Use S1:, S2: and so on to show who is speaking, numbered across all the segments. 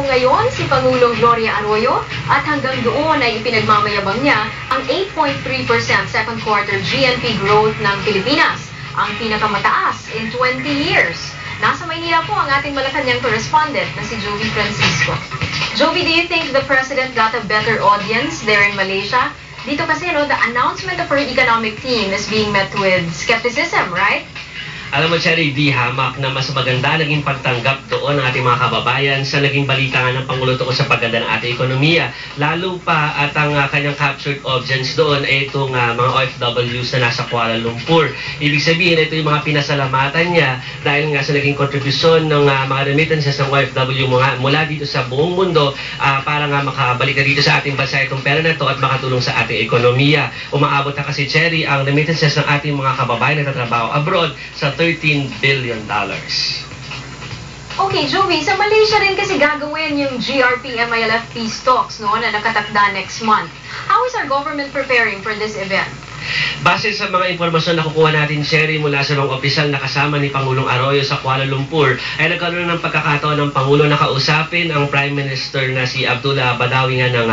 S1: po ngayon si Pangulong Gloria Arroyo at hanggang doon ay ipinagmamayabang niya ang 8.3% second quarter GNP growth ng Pilipinas, ang pinakamataas in 20 years. Nasa Maynila po ang ating Malacanang correspondent na si Jovi Francisco. Jovi, do you think the President got a better audience there in Malaysia? Dito kasi, the announcement of her economic team is being met with skepticism, right?
S2: Alam mo, Cherry, di hamak na mas maganda naging pagtanggap doon ng ating mga kababayan sa naging balita ng Pangulo tungkol sa pagganda ng ating ekonomiya. Lalo pa at ang kanyang captured audience doon ay itong mga OFWs na nasa Kuala Lumpur. Ibig sabihin, ito yung mga pinasalamatan niya dahil nga sa naging kontribusyon ng mga remittances ng OFW mula dito sa buong mundo para nga makabalik na dito sa ating bansa itong pera na ito at makatulong sa ating ekonomiya. Umaabot na kasi, Cherry, ang remittances ng ating mga kababayan na tatrabaho abroad sa $13 billion.
S1: Okay, Jovi, sa Malaysia rin kasi gagawin yung GRP-MILF peace talks na nakatakda next month. How is our government preparing for this event?
S2: Base sa mga impormasyon na kukuha natin, Cherry, mula sa mga opisyal na kasama ni Pangulong Arroyo sa Kuala Lumpur, ay nagkaroon ng pagkakataon ng Pangulo na kausapin ang Prime Minister na si Abdullah Badawi nga ng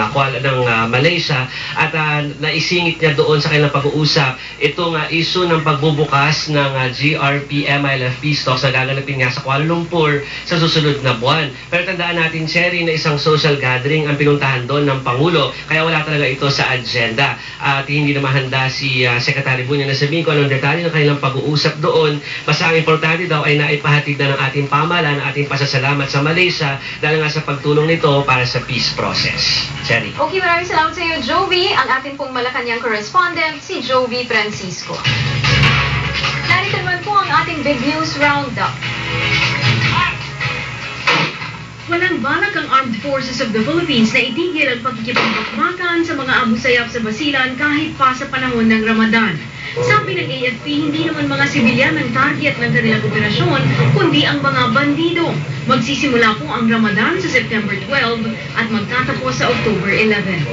S2: Malaysia at naisingit niya doon sa kanilang pag-uusap itong issue ng pagbubukas ng GRP-MILF peace talks na gaganapin nga sa Kuala Lumpur sa susunod na buwan. Pero tandaan natin, Cherry, na isang social gathering ang pinuntahan doon ng Pangulo, kaya wala talaga ito sa agenda at hindi naman handa si Secretary Bunya na sabihin ko anong detalye ng kanilang pag-uusap doon. Basta ang importante daw ay naipahatid na ng ating pamahalaan, ang ating pasasalamat sa Malaysia dahil nga sa pagtulong nito para sa peace process. Cherry.
S1: Okay, maraming salamat sa iyo, Jovi. Ang ating pong Malacanang correspondent, si Jovi Francisco. Narito naman po ang ating Big News Roundup. Walang balak ang Armed Forces of the Philippines na itigil ang pagkikipagbakbakan sa mga abu-sayyaf sa Basilan kahit pa sa panahon ng Ramadan. Sabi ng AFP, hindi naman mga sibilyan ang target ng kanilang operasyon, kundi ang mga bandido. Magsisimula po ang Ramadan sa September 12 at magtatapos sa October 11.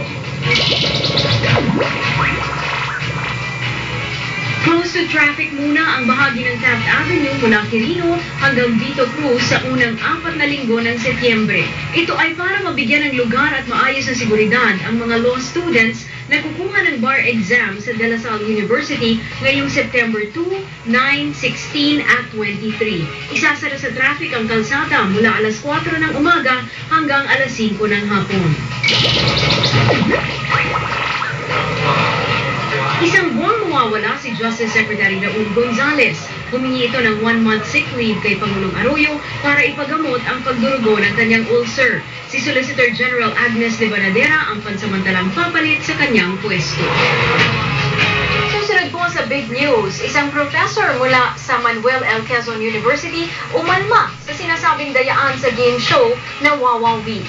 S1: Close to traffic muna ang bahagi ng Taft Avenue mula Quirino hanggang Vito Cruz sa unang 4 na linggo ng Setyembre. Ito ay para mabigyan ng lugar at maayos na seguridad ang mga law students na kukuha ng bar exam sa De La Salle University ngayong September 2, 9, 16 at 23. Isasara sa traffic ang kalsada mula alas 4 ng umaga hanggang alas 5 ng hapon. Isang buwang mawawala si Justice Secretary Raul Gonzales. Humingi ito ng 1-month sick leave kay Pangulong Arroyo para ipagamot ang pagdurugo ng kanyang ulcer. Si Solicitor General Agnes de Banadera ang pansamantalang papalit sa kanyang pwesto. Susunod po sa Big News, isang professor mula sa Manuel L. Quezon University umalma sa sinasabing dayaan sa game show na Wawawi.